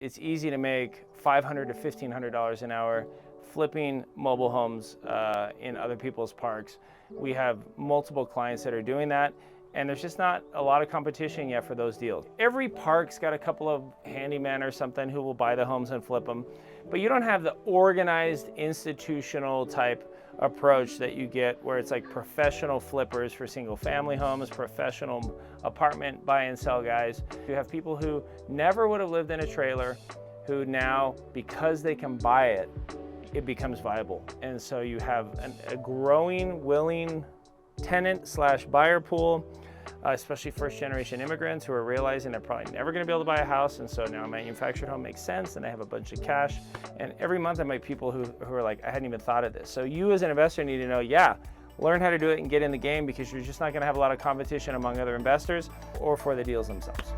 It's easy to make $500 to $1,500 an hour flipping mobile homes in other people's parks. We have multiple clients that are doing that, and there's just not a lot of competition yet for those deals. Every park's got a couple of handymen or something who will buy the homes and flip them, but you don't have the organized institutional type approach that you get where it's like professional flippers for single family homes, professional apartment buy and sell guys. You have people who never would have lived in a trailer who now, because they can buy it, it becomes viable. And so you have a growing, willing tenant slash buyer pool, especially first generation immigrants who are realizing they're probably never going to be able to buy a house, and so now a manufactured home makes sense and they have a bunch of cash. And every month I meet people who are like, I hadn't even thought of this. So you as an investor need to know, yeah, learn how to do it and get in the game, because you're just not going to have a lot of competition among other investors or for the deals themselves.